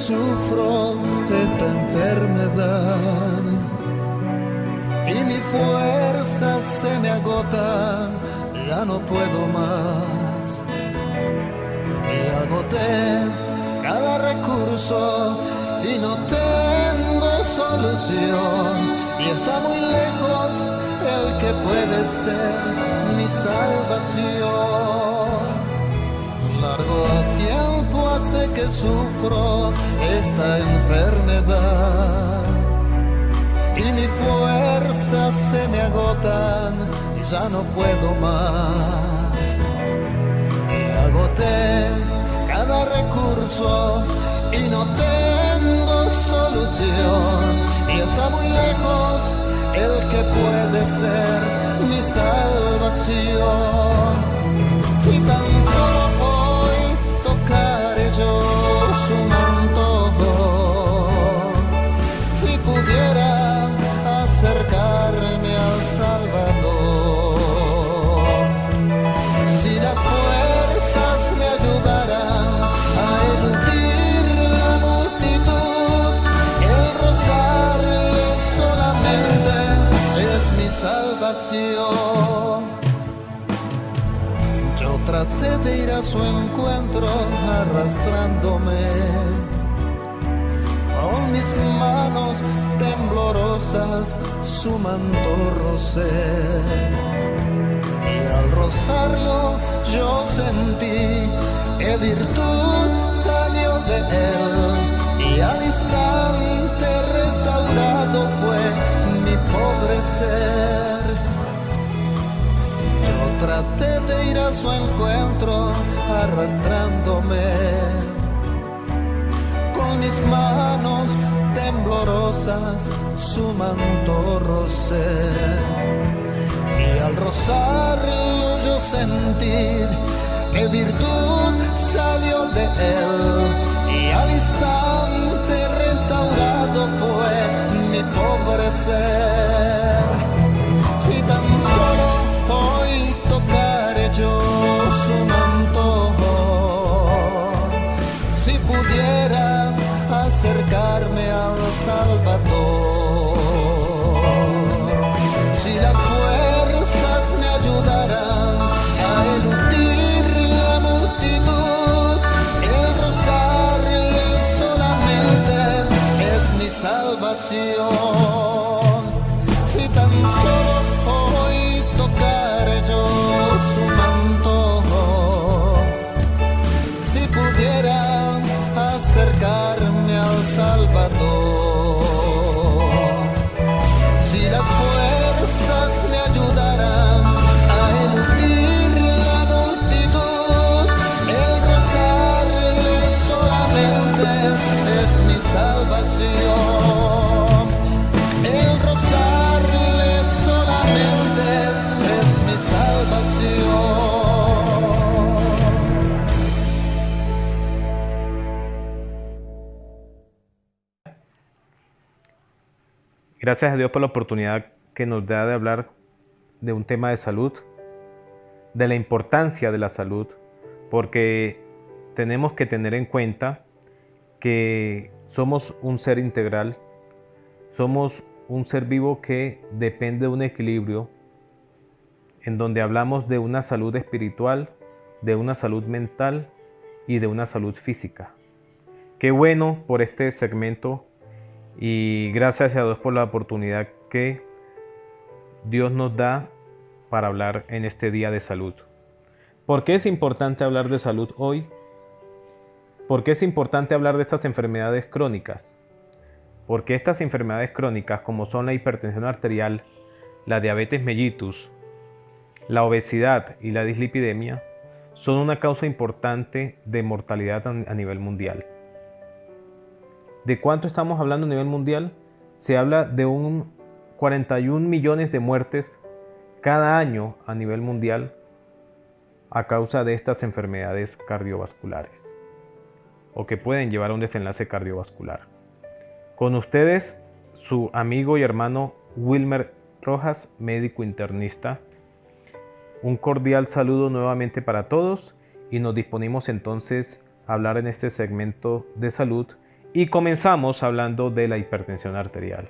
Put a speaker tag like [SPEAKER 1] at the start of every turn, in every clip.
[SPEAKER 1] sufro esta enfermedad y mis fuerzas se me agotan, ya no puedo más. Y agoté cada recurso y no tengo solución, y está muy lejos el que puede ser mi salvación. Largo tiempo hace que sufro esta enfermedad y mis fuerzas se me agotan y ya no puedo más. Y agoté cada recurso y no tengo solución, y está muy lejos el que puede ser mi salvación. Si tan solo hoy tocaré yo su manto, si pudiera acercarme al Salvador, si las fuerzas me ayudaran a eludir la multitud, el rozarle solamente es mi salvación. Yo traté de ir a su encuentro arrastrándome, con mis manos temblorosas su manto rocé, y al rozarlo yo sentí que virtud salió de él, y al instante restaurado fue mi pobre ser. Yo traté de ir a su encuentro arrastrándome, con mis manos temblorosas su manto rocé, y al rozarlo yo sentí que virtud salió de él, y al instante restaurado fue mi pobre ser. Si tan solo hoy tocaré yo su manto, si pudiera acercarme al Salvador, si las fuerzas me ayudaran a eludir la multitud, el rozarle solamente es mi salvación. Si tan solo hoy tocaré yo su manto, si pudiera acercarme al Salvador, si las fuerzas me ayudaran a eludir la multitud, el rozarle solamente es mi salvación. El rozarle solamente es mi salvación.
[SPEAKER 2] Gracias a Dios por la oportunidad que nos da de hablar de un tema de salud, de la importancia de la salud, porque tenemos que tener en cuenta que somos un ser integral, somos un ser vivo que depende de un equilibrio en donde hablamos de una salud espiritual, de una salud mental y de una salud física. Qué bueno por este segmento. Y gracias a Dios por la oportunidad que Dios nos da para hablar en este día de salud. ¿Por qué es importante hablar de salud hoy? ¿Por qué es importante hablar de estas enfermedades crónicas? Porque estas enfermedades crónicas, como son la hipertensión arterial, la diabetes mellitus, la obesidad y la dislipidemia, son una causa importante de mortalidad a nivel mundial. ¿De cuánto estamos hablando a nivel mundial? Se habla de 41 millones de muertes cada año a nivel mundial a causa de estas enfermedades cardiovasculares o que pueden llevar a un desenlace cardiovascular. Con ustedes, su amigo y hermano Wilmer Rojas, médico internista. Un cordial saludo nuevamente para todos y nos disponemos entonces a hablar en este segmento de salud Y comenzamos hablando de la hipertensión arterial.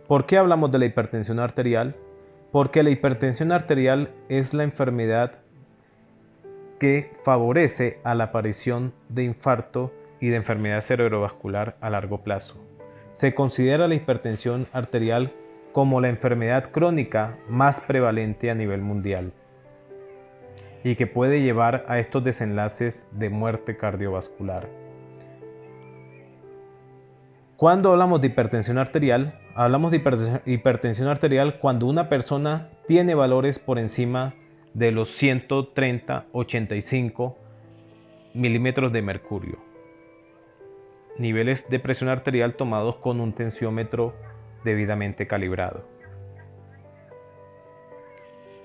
[SPEAKER 2] ¿Por qué hablamos de la hipertensión arterial? Porque la hipertensión arterial es la enfermedad que favorece a la aparición de infarto y de enfermedad cerebrovascular a largo plazo. Se considera la hipertensión arterial como la enfermedad crónica más prevalente a nivel mundial y que puede llevar a estos desenlaces de muerte cardiovascular. Cuando hablamos de hipertensión arterial, hablamos de hipertensión arterial cuando una persona tiene valores por encima de los 130-85 milímetros de mercurio. Niveles de presión arterial tomados con un tensiómetro debidamente calibrado.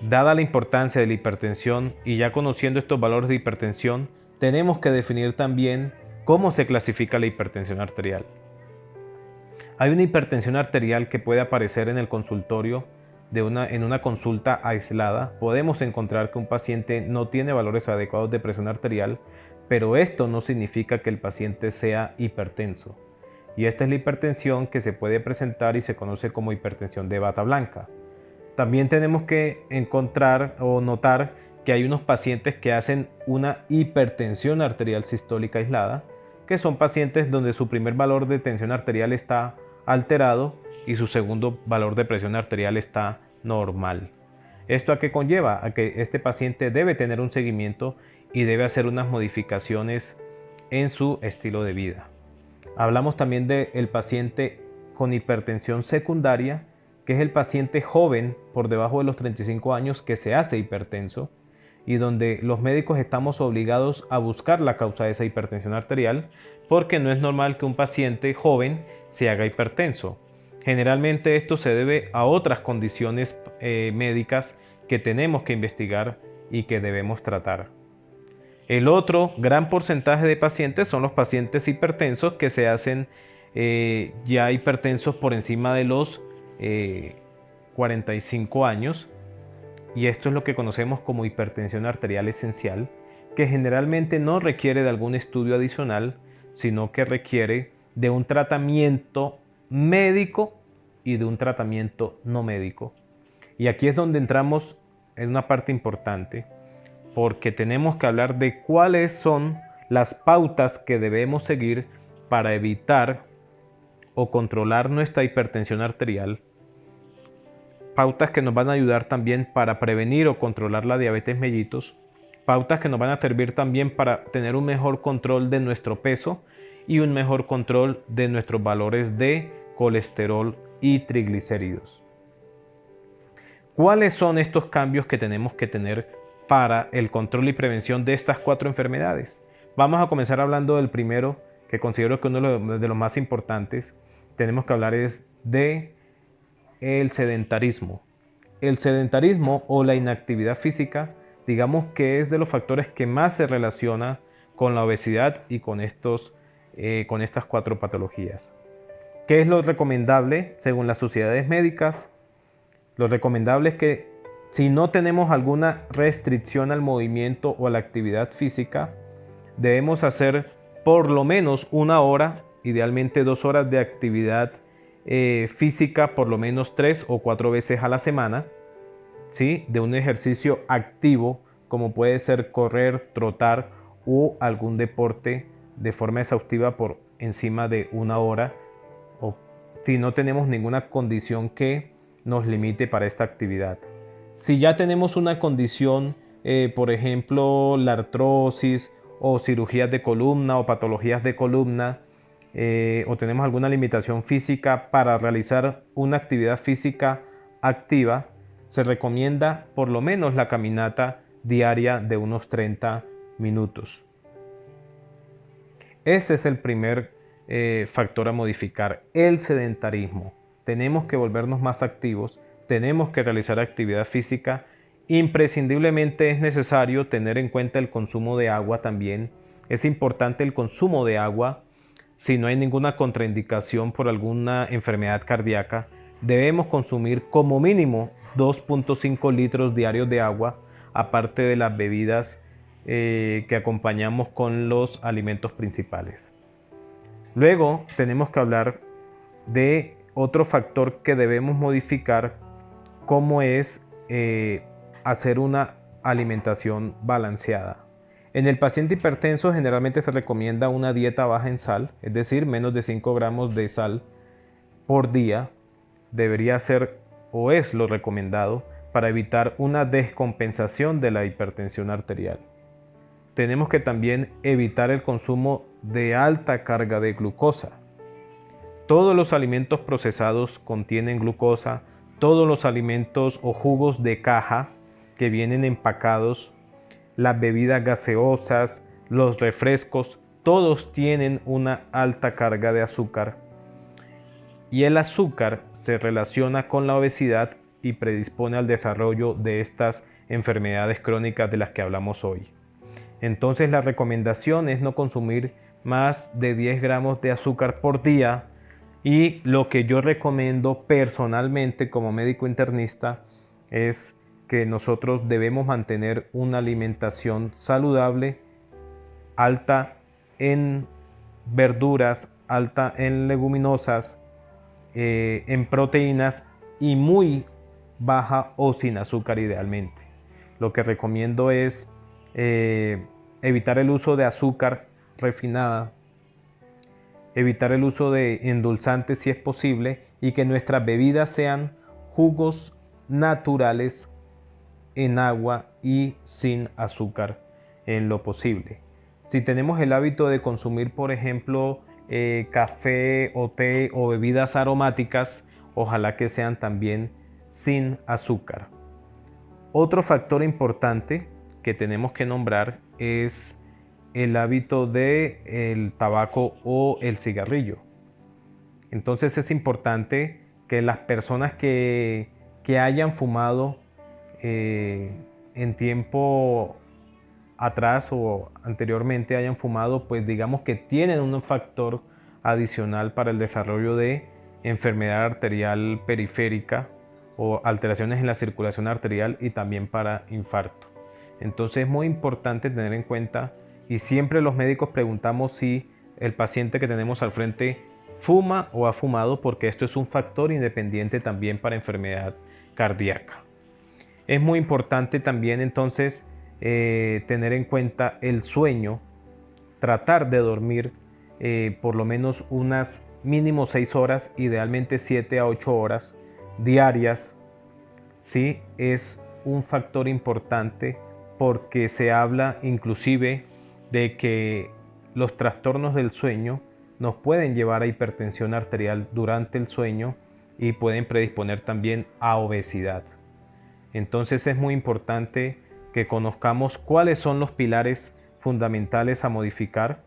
[SPEAKER 2] Dada la importancia de la hipertensión y ya conociendo estos valores de hipertensión, tenemos que definir también cómo se clasifica la hipertensión arterial. Hay una hipertensión arterial que puede aparecer en el consultorio en una consulta aislada. Podemos encontrar que un paciente no tiene valores adecuados de presión arterial, pero esto no significa que el paciente sea hipertenso. Y esta es la hipertensión que se puede presentar y se conoce como hipertensión de bata blanca. También tenemos que encontrar o notar que hay unos pacientes que hacen una hipertensión arterial sistólica aislada, que son pacientes donde su primer valor de tensión arterial está alterado y su segundo valor de presión arterial está normal. ¿Esto a qué conlleva? A que este paciente debe tener un seguimiento y debe hacer unas modificaciones en su estilo de vida. Hablamos también del paciente con hipertensión secundaria, que es el paciente joven por debajo de los 35 años que se hace hipertenso y donde los médicos estamos obligados a buscar la causa de esa hipertensión arterial porque no es normal que un paciente joven se haga hipertenso. Generalmente esto se debe a otras condiciones médicas que tenemos que investigar y que debemos tratar. El otro gran porcentaje de pacientes son los pacientes hipertensos que se hacen ya hipertensos por encima de los 45 años, y esto es lo que conocemos como hipertensión arterial esencial, que generalmente no requiere de algún estudio adicional, sino que requiere de un tratamiento médico y de un tratamiento no médico. Y aquí es donde entramos en una parte importante, porque tenemos que hablar de cuáles son las pautas que debemos seguir para evitar o controlar nuestra hipertensión arterial. Pautas que nos van a ayudar también para prevenir o controlar la diabetes mellitus. Pautas que nos van a servir también para tener un mejor control de nuestro peso y un mejor control de nuestros valores de colesterol y triglicéridos. ¿Cuáles son estos cambios que tenemos que tener para el control y prevención de estas 4 enfermedades? Vamos a comenzar hablando del primero, que considero que uno de los más importantes. Tenemos que hablar es de el sedentarismo. El sedentarismo o la inactividad física, digamos que es de los factores que más se relaciona con la obesidad y con estas 4 patologías. ¿Qué es lo recomendable según las sociedades médicas? Lo recomendable es que si no tenemos alguna restricción al movimiento o a la actividad física, debemos hacer por lo menos 1 hora, idealmente 2 horas de actividad física por lo menos 3 o 4 veces a la semana, ¿sí? De un ejercicio activo como puede ser correr, trotar o algún deporte de forma exhaustiva por encima de 1 hora, o si no tenemos ninguna condición que nos limite para esta actividad. Si ya tenemos una condición, por ejemplo la artrosis o cirugías de columna o patologías de columna, o tenemos alguna limitación física para realizar una actividad física activa, se recomienda por lo menos la caminata diaria de unos 30 minutos. Ese es el primer factor a modificar, el sedentarismo. Tenemos que volvernos más activos, tenemos que realizar actividad física. Imprescindiblemente es necesario tener en cuenta el consumo de agua también. Es importante el consumo de agua. Si no hay ninguna contraindicación por alguna enfermedad cardíaca, debemos consumir como mínimo 2.5 litros diarios de agua, aparte de las bebidas que acompañamos con los alimentos principales. Luego tenemos que hablar de otro factor que debemos modificar, como es hacer una alimentación balanceada. En el paciente hipertenso generalmente se recomienda una dieta baja en sal, es decir, menos de 5 gramos de sal por día. Debería ser o es lo recomendado para evitar una descompensación de la hipertensión arterial. Tenemos que también evitar el consumo de alta carga de glucosa. Todos los alimentos procesados contienen glucosa, todos los alimentos o jugos de caja que vienen empacados, las bebidas gaseosas, los refrescos, todos tienen una alta carga de azúcar. Y el azúcar se relaciona con la obesidad y predispone al desarrollo de estas enfermedades crónicas de las que hablamos hoy. Entonces la recomendación es no consumir más de 10 gramos de azúcar por día, y lo que yo recomiendo personalmente como médico internista es que nosotros debemos mantener una alimentación saludable, alta en verduras, alta en leguminosas, en proteínas y muy baja o sin azúcar idealmente. Lo que recomiendo es evitar el uso de azúcar refinada, evitar el uso de endulzantes si es posible, y que nuestras bebidas sean jugos naturales en agua y sin azúcar en lo posible. Si tenemos el hábito de consumir, por ejemplo, café o té o bebidas aromáticas, ojalá que sean también sin azúcar. Otro factor importante que tenemos que nombrar es el hábito del tabaco o el cigarrillo. Entonces es importante que las personas que hayan fumado en tiempo atrás o anteriormente hayan fumado, pues digamos que tienen un factor adicional para el desarrollo de enfermedad arterial periférica o alteraciones en la circulación arterial, y también para infarto. Entonces es muy importante tener en cuenta, y siempre los médicos preguntamos si el paciente que tenemos al frente fuma o ha fumado, porque esto es un factor independiente también para enfermedad cardíaca. Es muy importante también entonces tener en cuenta el sueño, tratar de dormir por lo menos unas mínimo 6 horas, idealmente 7 a 8 horas diarias. Sí, es un factor importante porque se habla inclusive de que los trastornos del sueño nos pueden llevar a hipertensión arterial durante el sueño y pueden predisponer también a obesidad. Entonces es muy importante que conozcamos cuáles son los pilares fundamentales a modificar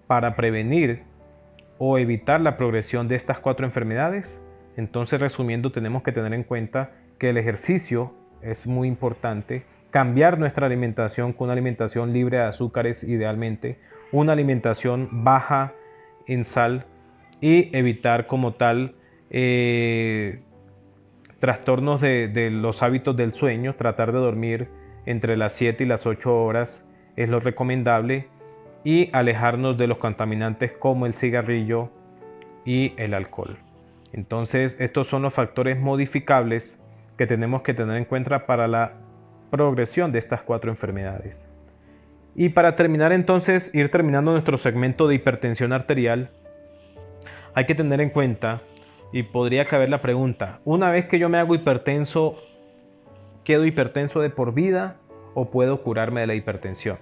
[SPEAKER 2] para prevenir o evitar la progresión de estas 4 enfermedades. Entonces, resumiendo, tenemos que tener en cuenta que el ejercicio es muy importante, cambiar nuestra alimentación con una alimentación libre de azúcares idealmente, una alimentación baja en sal, y evitar como tal trastornos de los hábitos del sueño. Tratar de dormir entre las 7 y las 8 horas es lo recomendable, y alejarnos de los contaminantes como el cigarrillo y el alcohol. Entonces estos son los factores modificables que tenemos que tener en cuenta para la progresión de estas 4 enfermedades. Y para terminar entonces, ir terminando nuestro segmento de hipertensión arterial, hay que tener en cuenta, y podría caber la pregunta: una vez que yo me hago hipertenso, ¿quedo hipertenso de por vida o puedo curarme de la hipertensión?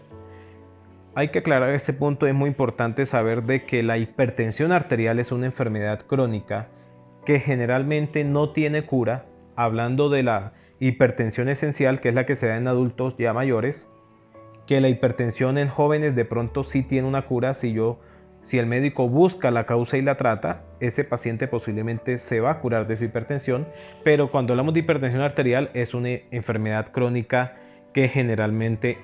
[SPEAKER 2] Hay que aclarar este punto. Es muy importante saber de que la hipertensión arterial es una enfermedad crónica que generalmente no tiene cura. Hablando de la hipertensión esencial, que es la que se da en adultos ya mayores, que la hipertensión en jóvenes de pronto sí tiene una cura. Si el médico busca la causa y la trata, ese paciente posiblemente se va a curar de su hipertensión. Pero cuando hablamos de hipertensión arterial, es una enfermedad crónica que generalmente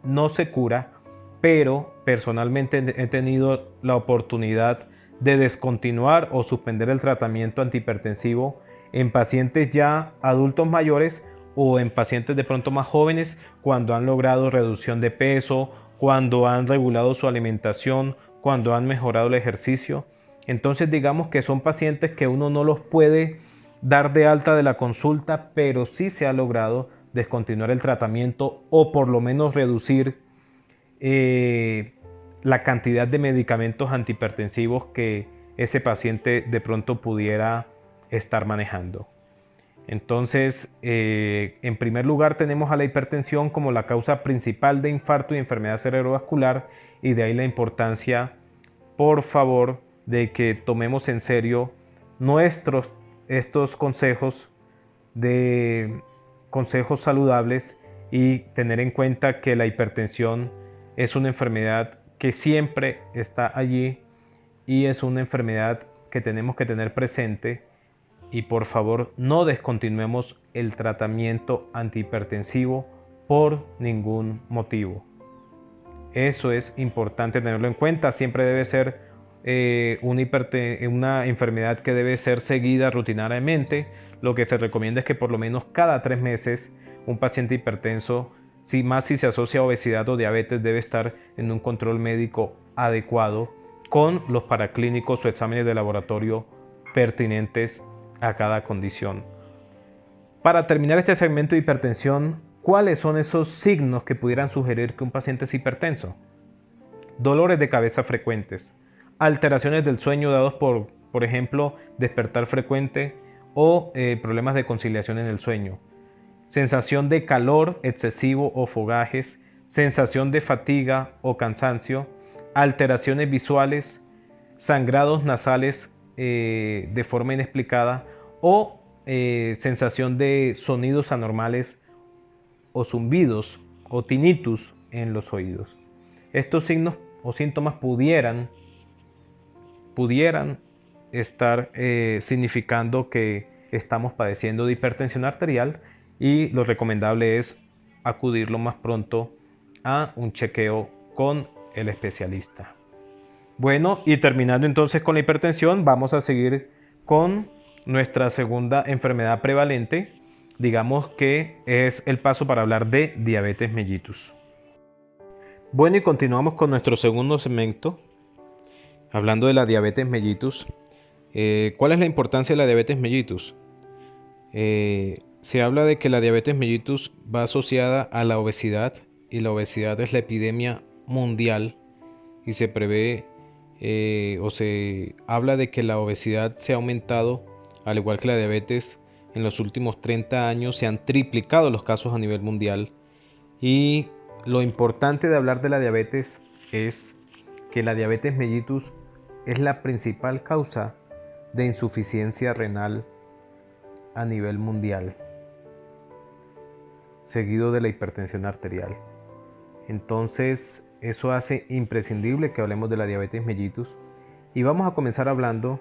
[SPEAKER 2] no se cura, pero personalmente he tenido la oportunidad de descontinuar o suspender el tratamiento antihipertensivo en pacientes ya adultos mayores o en pacientes de pronto más jóvenes, cuando han logrado reducción de peso, cuando han regulado su alimentación, cuando han mejorado el ejercicio. Entonces digamos que son pacientes que uno no los puede dar de alta de la consulta, pero sí se ha logrado descontinuar el tratamiento o por lo menos reducir la cantidad de medicamentos antihipertensivos que ese paciente de pronto pudiera estar manejando. Entonces, en primer lugar tenemos a la hipertensión como la causa principal de infarto y enfermedad cerebrovascular, y de ahí la importancia, por favor, de que tomemos en serio estos consejos saludables, y tener en cuenta que la hipertensión es una enfermedad que siempre está allí y es una enfermedad que tenemos que tener presente. Y por favor, no descontinuemos el tratamiento antihipertensivo por ningún motivo. Eso es importante tenerlo en cuenta. Siempre debe ser una enfermedad que debe ser seguida rutinariamente. Lo que se recomienda es que por lo menos cada 3 meses un paciente hipertenso, si se asocia a obesidad o diabetes, debe estar en un control médico adecuado con los paraclínicos o exámenes de laboratorio pertinentes a cada condición. Para terminar este segmento de hipertensión, ¿cuáles son esos signos que pudieran sugerir que un paciente es hipertenso? Dolores de cabeza frecuentes, alteraciones del sueño dados por ejemplo, despertar frecuente o problemas de conciliación en el sueño, sensación de calor excesivo o fogajes, sensación de fatiga o cansancio, alteraciones visuales, sangrados nasales de forma inexplicada o sensación de sonidos anormales o zumbidos o tinnitus en los oídos. Estos signos o síntomas pudieran estar significando que estamos padeciendo de hipertensión arterial, y lo recomendable es acudir lo más pronto a un chequeo con el especialista. Bueno, y terminando entonces con la hipertensión, vamos a seguir con nuestra segunda enfermedad prevalente, digamos que es el paso para hablar de diabetes mellitus. Bueno, y continuamos con nuestro segundo segmento, hablando de la diabetes mellitus. ¿Cuál es la importancia de la diabetes mellitus? Se habla de que la diabetes mellitus va asociada a la obesidad, y la obesidad es la epidemia mundial, y se prevé o se habla de que la obesidad se ha aumentado, al igual que la diabetes. En los últimos 30 años se han triplicado los casos a nivel mundial, y lo importante de hablar de la diabetes es que la diabetes mellitus es la principal causa de insuficiencia renal a nivel mundial, seguido de la hipertensión arterial. Entonces, eso hace imprescindible que hablemos de la diabetes mellitus, y vamos a comenzar hablando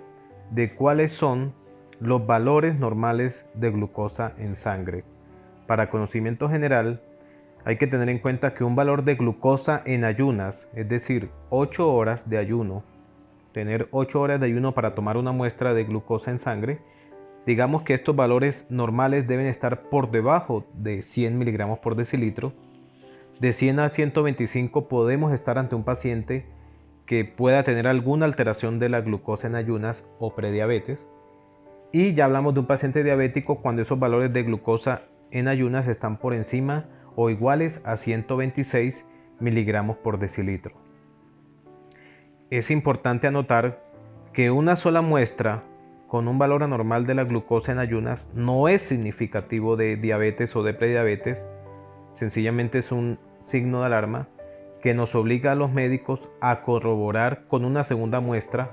[SPEAKER 2] de cuáles son los valores normales de glucosa en sangre. Para conocimiento general, hay que tener en cuenta que un valor de glucosa en ayunas, es decir, 8 horas de ayuno, tener 8 horas de ayuno para tomar una muestra de glucosa en sangre, digamos que estos valores normales deben estar por debajo de 100 miligramos por decilitro. De 100 a 125 podemos estar ante un paciente que pueda tener alguna alteración de la glucosa en ayunas o prediabetes. Y ya hablamos de un paciente diabético cuando esos valores de glucosa en ayunas están por encima o iguales a 126 miligramos por decilitro. Es importante anotar que una sola muestra con un valor anormal de la glucosa en ayunas no es significativo de diabetes o de prediabetes. Sencillamente es un signo de alarma que nos obliga a los médicos a corroborar con una segunda muestra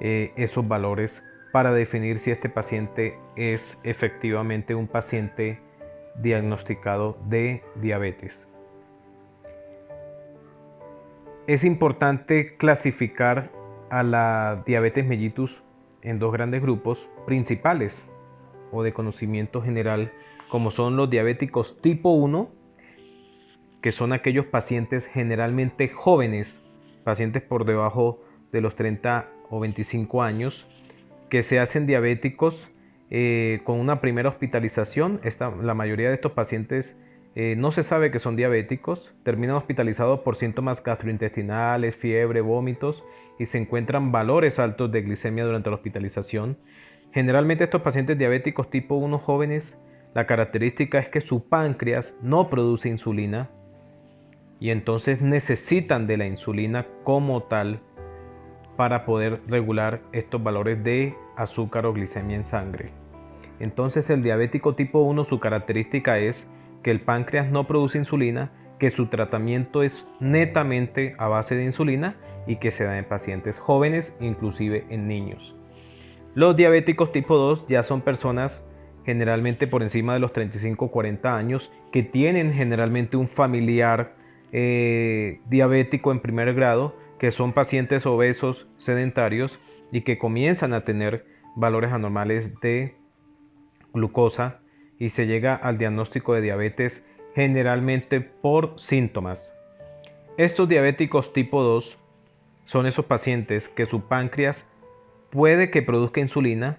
[SPEAKER 2] esos valores para definir si este paciente es efectivamente un paciente diagnosticado de diabetes. Es importante clasificar a la diabetes mellitus en dos grandes grupos principales o de conocimiento general, como son los diabéticos tipo 1, que son aquellos pacientes generalmente jóvenes, pacientes por debajo de los 30 o 25 años, que se hacen diabéticos con una primera hospitalización. La mayoría de estos pacientes no se sabe que son diabéticos, terminan hospitalizados por síntomas gastrointestinales, fiebre, vómitos y se encuentran valores altos de glicemia durante la hospitalización. Generalmente estos pacientes diabéticos tipo 1 jóvenes, la característica es que su páncreas no produce insulina y entonces necesitan de la insulina como tal para poder regular estos valores de azúcar o glicemia en sangre. Entonces el diabético tipo 1, su característica es que el páncreas no produce insulina, que su tratamiento es netamente a base de insulina y que se da en pacientes jóvenes, inclusive en niños. Los diabéticos tipo 2 ya son personas generalmente por encima de los 35-40 años que tienen generalmente un familiar diabético en primer grado, que son pacientes obesos sedentarios y que comienzan a tener valores anormales de glucosa y se llega al diagnóstico de diabetes generalmente por síntomas. Estos diabéticos tipo 2 son esos pacientes que su páncreas puede que produzca insulina,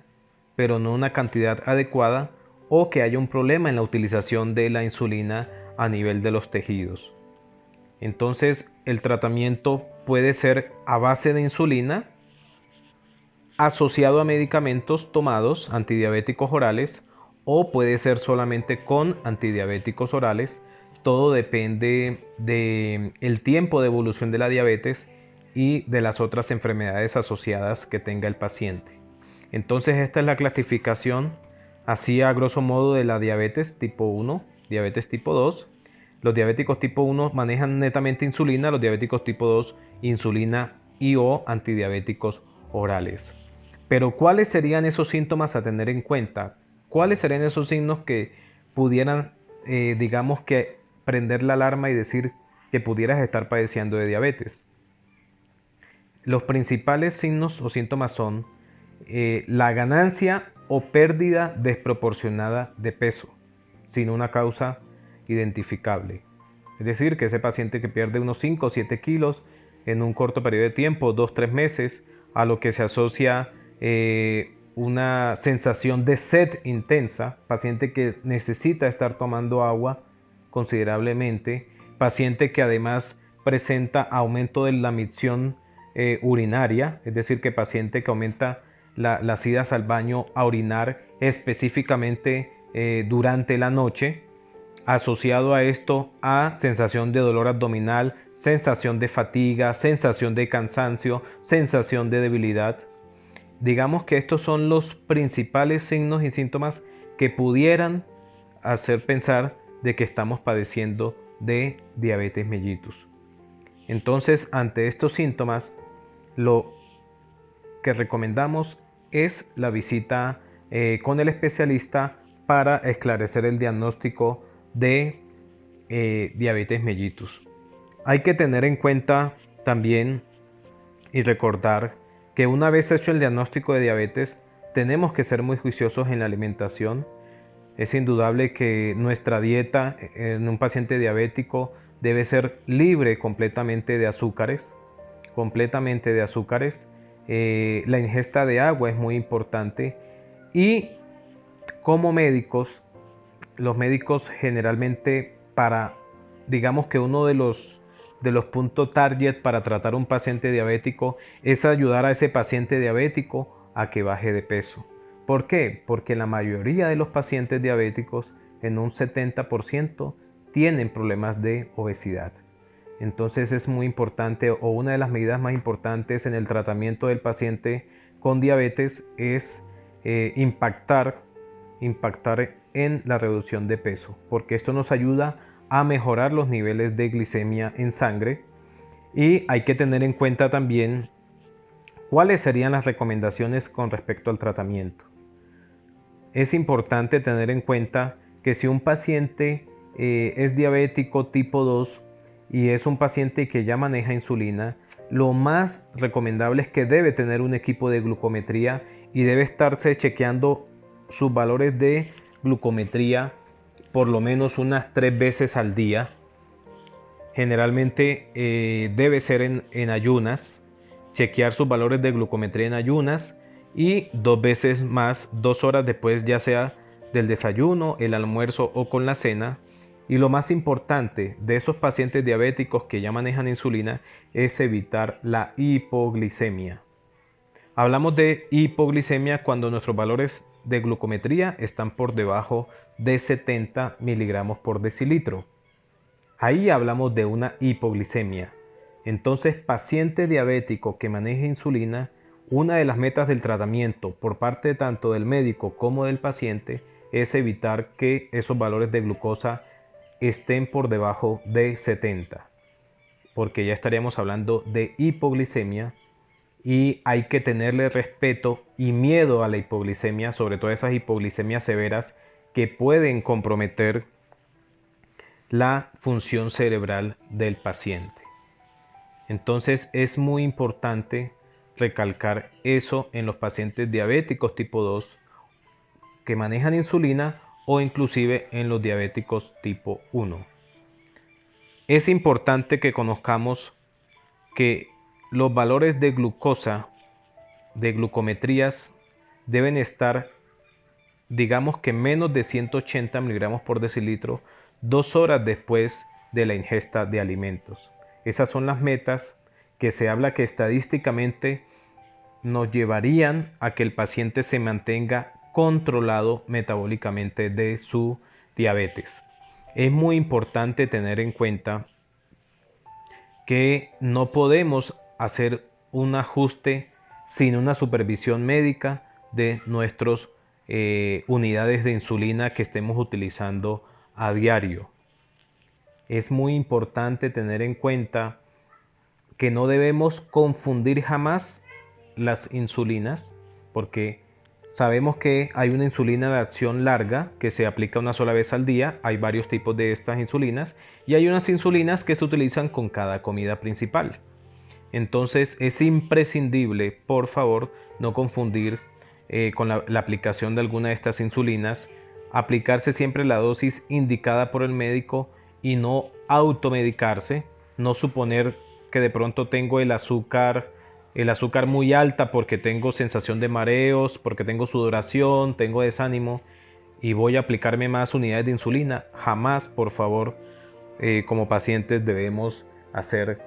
[SPEAKER 2] pero no una cantidad adecuada o que haya un problema en la utilización de la insulina a nivel de los tejidos. Entonces, el tratamiento puede ser a base de insulina asociado a medicamentos tomados, antidiabéticos orales, o puede ser solamente con antidiabéticos orales. Todo depende del tiempo de evolución de la diabetes y de las otras enfermedades asociadas que tenga el paciente. Entonces esta es la clasificación así a grosso modo de la diabetes tipo 1, diabetes tipo 2. Los diabéticos tipo 1 manejan netamente insulina, los diabéticos tipo 2 insulina y o antidiabéticos orales. Pero ¿cuáles serían esos síntomas a tener en cuenta? ¿Cuáles serían esos signos que pudieran, digamos que, prender la alarma y decir que pudieras estar padeciendo de diabetes? Los principales signos o síntomas son la ganancia o pérdida desproporcionada de peso, sin una causa identificable. Es decir, que ese paciente que pierde unos 5 o 7 kilos en un corto periodo de tiempo, 2-3 meses, a lo que se asocia una sensación de sed intensa, paciente que necesita estar tomando agua considerablemente, paciente que además presenta aumento de la micción urinaria, es decir, que paciente que aumenta las idas al baño a orinar específicamente durante la noche, asociado a esto a sensación de dolor abdominal, sensación de fatiga, sensación de cansancio, sensación de debilidad. Digamos que estos son los principales signos y síntomas que pudieran hacer pensar de que estamos padeciendo de diabetes mellitus. Entonces, ante estos síntomas, lo que recomendamos es la visita con el especialista para esclarecer el diagnóstico de diabetes mellitus. Hay que tener en cuenta también y recordar que una vez hecho el diagnóstico de diabetes, tenemos que ser muy juiciosos en la alimentación. Es indudable que nuestra dieta en un paciente diabético debe ser libre completamente de azúcares. La ingesta de agua es muy importante y como médicos, los médicos generalmente digamos que uno de los puntos target para tratar un paciente diabético es ayudar a ese paciente diabético a que baje de peso. ¿Por qué? Porque la mayoría de los pacientes diabéticos, en un 70%, tienen problemas de obesidad. Entonces es muy importante, o una de las medidas más importantes en el tratamiento del paciente con diabetes es impactar en la reducción de peso, porque esto nos ayuda a mejorar los niveles de glicemia en sangre. Y hay que tener en cuenta también cuáles serían las recomendaciones con respecto al tratamiento. Es importante tener en cuenta que si un paciente es diabético tipo 2 y es un paciente que ya maneja insulina, lo más recomendable es que debe tener un equipo de glucometría y debe estarse chequeando sus valores de glucometría por lo menos unas 3 veces al día. Generalmente debe ser en ayunas, chequear sus valores de glucometría en ayunas y 2 veces más, 2 horas después, ya sea del desayuno, el almuerzo o con la cena. Y lo más importante de esos pacientes diabéticos que ya manejan insulina es evitar la hipoglicemia. Hablamos de hipoglicemia cuando nuestros valores de glucometría están por debajo de 70 miligramos por decilitro. Ahí hablamos de una hipoglicemia. Entonces, paciente diabético que maneje insulina, una de las metas del tratamiento por parte tanto del médico como del paciente es evitar que esos valores de glucosa estén por debajo de 70, porque ya estaríamos hablando de hipoglicemia y hay que tenerle respeto y miedo a la hipoglicemia, sobre todo esas hipoglicemias severas que pueden comprometer la función cerebral del paciente. Entonces es muy importante recalcar eso en los pacientes diabéticos tipo 2 que manejan insulina o inclusive en los diabéticos tipo 1. Es importante que conozcamos que los valores de glucosa, de glucometrías, deben estar, digamos que menos de 180 miligramos por decilitro 2 horas después de la ingesta de alimentos. Esas son las metas que se habla que estadísticamente nos llevarían a que el paciente se mantenga controlado metabólicamente de su diabetes. Es muy importante tener en cuenta que no podemos hacer un ajuste sin una supervisión médica de nuestras unidades de insulina que estemos utilizando a diario. Es muy importante tener en cuenta que no debemos confundir jamás las insulinas, porque sabemos que hay una insulina de acción larga que se aplica una sola vez al día. Hay varios tipos de estas insulinas y hay unas insulinas que se utilizan con cada comida principal. Entonces es imprescindible, por favor, no confundir con la aplicación de alguna de estas insulinas. Aplicarse siempre la dosis indicada por el médico y no automedicarse, no suponer que de pronto tengo el azúcar muy alta porque tengo sensación de mareos, porque tengo sudoración, tengo desánimo y voy a aplicarme más unidades de insulina. Jamás, por favor, como pacientes debemos hacer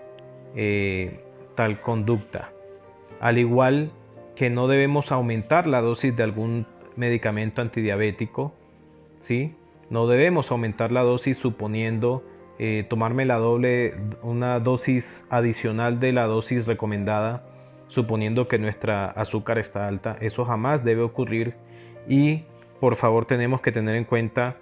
[SPEAKER 2] tal conducta. Al igual que no debemos aumentar la dosis de algún medicamento antidiabético, ¿sí? No debemos aumentar la dosis suponiendo tomarme una dosis adicional de la dosis recomendada, suponiendo que nuestra azúcar está alta. Eso jamás debe ocurrir y por favor tenemos que tener en cuenta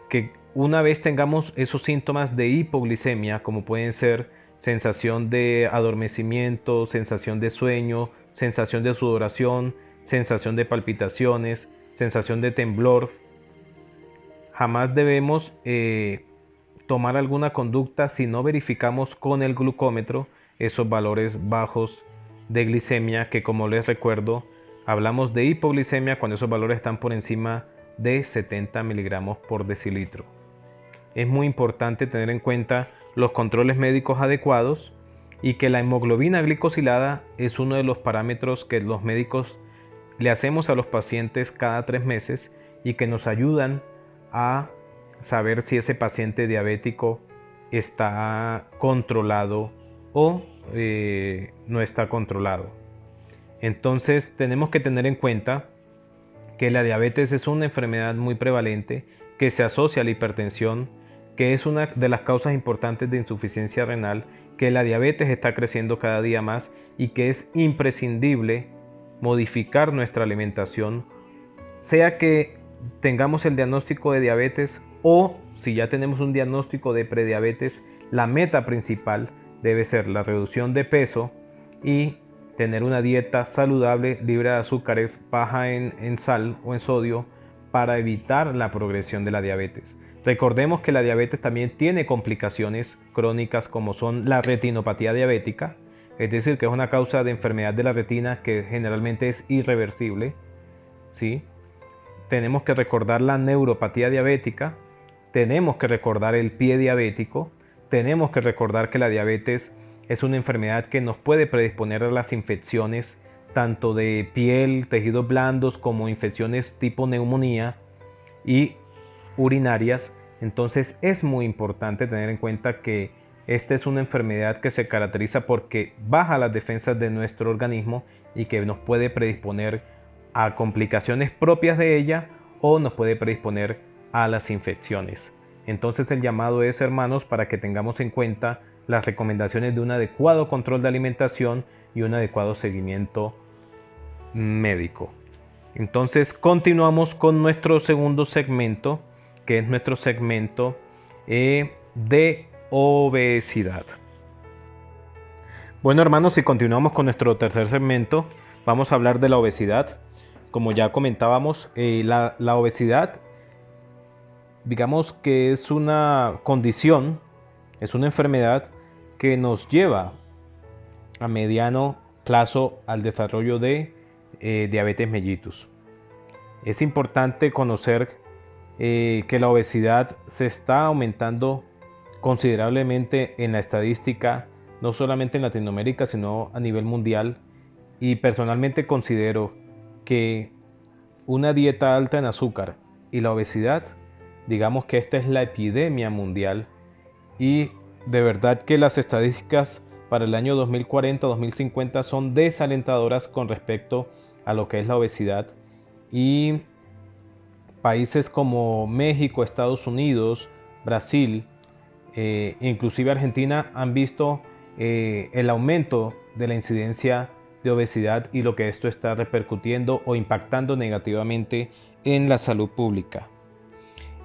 [SPEAKER 2] que una vez tengamos esos síntomas de hipoglicemia, como pueden ser sensación de adormecimiento, sensación de sueño, sensación de sudoración, sensación de palpitaciones, sensación de temblor, jamás debemos tomar alguna conducta si no verificamos con el glucómetro esos valores bajos de glicemia, que como les recuerdo, hablamos de hipoglicemia cuando esos valores están por encima de 70 miligramos por decilitro. Es muy importante tener en cuenta los controles médicos adecuados y que la hemoglobina glicosilada es uno de los parámetros que los médicos le hacemos a los pacientes cada 3 meses y que nos ayudan a saber si ese paciente diabético está controlado o no está controlado. Entonces tenemos que tener en cuenta que la diabetes es una enfermedad muy prevalente que se asocia a la hipertensión, que es una de las causas importantes de insuficiencia renal, que la diabetes está creciendo cada día más y que es imprescindible modificar nuestra alimentación, sea que tengamos el diagnóstico de diabetes o si ya tenemos un diagnóstico de prediabetes. La meta principal debe ser la reducción de peso y tener una dieta saludable, libre de azúcares, baja en sal o en sodio para evitar la progresión de la diabetes. Recordemos que la diabetes también tiene complicaciones crónicas como son la retinopatía diabética, es decir, que es una causa de enfermedad de la retina que generalmente es irreversible, ¿sí? Tenemos que recordar la neuropatía diabética, tenemos que recordar el pie diabético, tenemos que recordar que la diabetes es una enfermedad que nos puede predisponer a las infecciones tanto de piel, tejidos blandos, como infecciones tipo neumonía y urinarias Entonces es muy importante tener en cuenta que esta es una enfermedad que se caracteriza porque baja las defensas de nuestro organismo y que nos puede predisponer a complicaciones propias de ella o nos puede predisponer a las infecciones. Entonces el llamado es, hermanos, para que tengamos en cuenta las recomendaciones de un adecuado control de alimentación y un adecuado seguimiento médico. Entonces continuamos con nuestro segundo segmento, que es nuestro segmento de obesidad. Bueno, hermanos, si continuamos con nuestro tercer segmento, vamos a hablar de la obesidad. Como ya comentábamos, la obesidad, digamos que es una condición, es una enfermedad que nos lleva a mediano plazo al desarrollo de diabetes mellitus. Es importante conocer que la obesidad se está aumentando considerablemente en la estadística, no solamente en Latinoamérica, sino a nivel mundial. Y personalmente considero que una dieta alta en azúcar y la obesidad, digamos que esta es la epidemia mundial, y de verdad que las estadísticas para el año 2040-2050 son desalentadoras con respecto a lo que es la obesidad, y países como México, Estados Unidos, Brasil, inclusive Argentina han visto el aumento de la incidencia de obesidad y lo que esto está repercutiendo o impactando negativamente en la salud pública.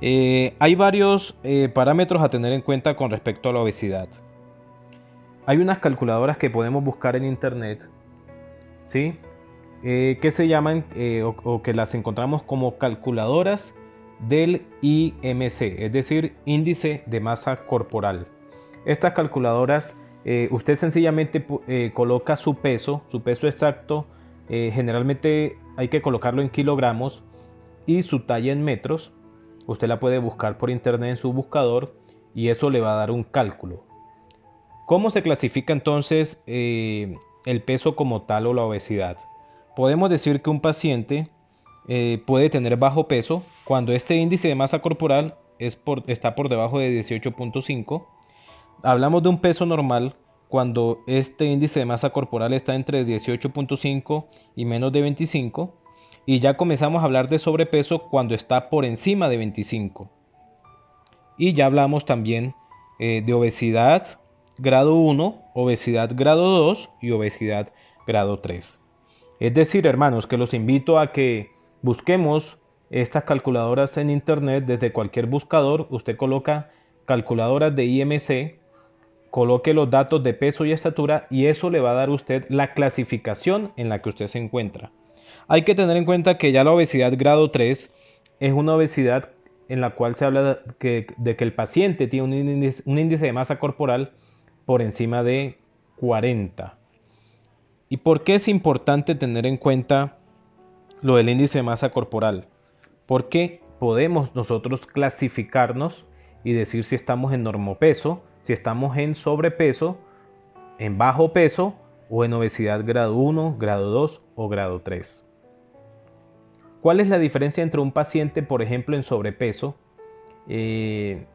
[SPEAKER 2] Hay varios parámetros a tener en cuenta con respecto a la obesidad. Hay unas calculadoras que podemos buscar en internet, ¿sí? Que se llaman o que las encontramos como calculadoras del IMC, es decir, índice de masa corporal. Estas calculadoras, usted sencillamente coloca su peso exacto, generalmente hay que colocarlo en kilogramos, y su talla en metros. Usted la puede buscar por internet en su buscador y eso le va a dar un cálculo. ¿Cómo se clasifica entonces el peso como tal o la obesidad? Podemos decir que un paciente puede tener bajo peso cuando este índice de masa corporal está por debajo de 18.5. Hablamos de un peso normal cuando este índice de masa corporal está entre 18.5 y menos de 25. Y ya comenzamos a hablar de sobrepeso cuando está por encima de 25. Y ya hablamos también de obesidad grado 1, obesidad grado 2 y obesidad grado 3. Es decir, hermanos, que los invito a que busquemos estas calculadoras en internet desde cualquier buscador. Usted coloca calculadoras de IMC, coloque los datos de peso y estatura y eso le va a dar a usted la clasificación en la que usted se encuentra. Hay que tener en cuenta que ya la obesidad grado 3 es una obesidad en la cual se habla de que el paciente tiene un índice de masa corporal por encima de 40. ¿Y por qué es importante tener en cuenta lo del índice de masa corporal? Porque podemos nosotros clasificarnos y decir si estamos en normopeso, si estamos en sobrepeso, en bajo peso o en obesidad grado 1, grado 2 o grado 3. ¿Cuál es la diferencia entre un paciente, por ejemplo, en sobrepeso y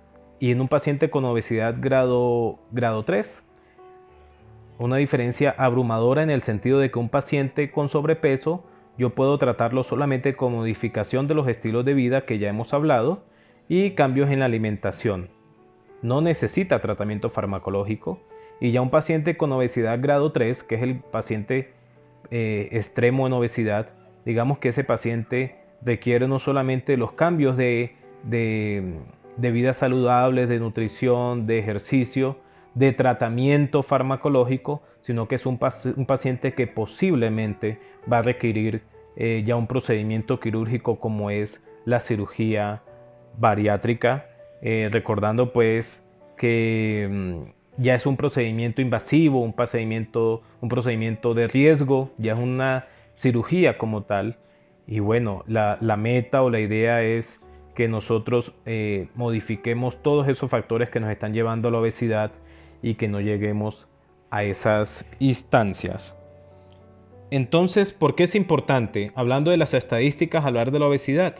[SPEAKER 2] en un paciente con obesidad grado 3? Una diferencia abrumadora en el sentido de que un paciente con sobrepeso yo puedo tratarlo solamente con modificación de los estilos de vida que ya hemos hablado y cambios en la alimentación. No necesita tratamiento farmacológico. Y ya un paciente con obesidad grado 3, que es el paciente extremo en obesidad, digamos que ese paciente requiere no solamente los cambios de vida saludable, de nutrición, de ejercicio, de tratamiento farmacológico, sino que es un paciente que posiblemente va a requerir ya un procedimiento quirúrgico como es la cirugía bariátrica, recordando pues que ya es un procedimiento invasivo, un procedimiento de riesgo, ya es una cirugía como tal. Y bueno, la meta o la idea es que nosotros modifiquemos todos esos factores que nos están llevando a la obesidad y que no lleguemos a esas instancias. Entonces, ¿por qué es importante, hablando de las estadísticas, hablar de la obesidad?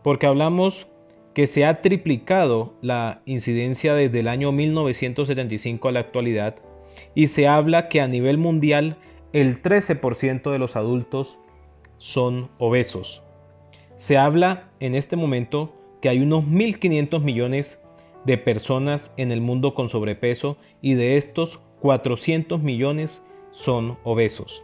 [SPEAKER 2] Porque hablamos que se ha triplicado la incidencia desde el año 1975 a la actualidad, y se habla que a nivel mundial el 13% de los adultos son obesos. Se habla en este momento que hay unos 1.500 millones de personas en el mundo con sobrepeso, y de estos 400 millones son obesos.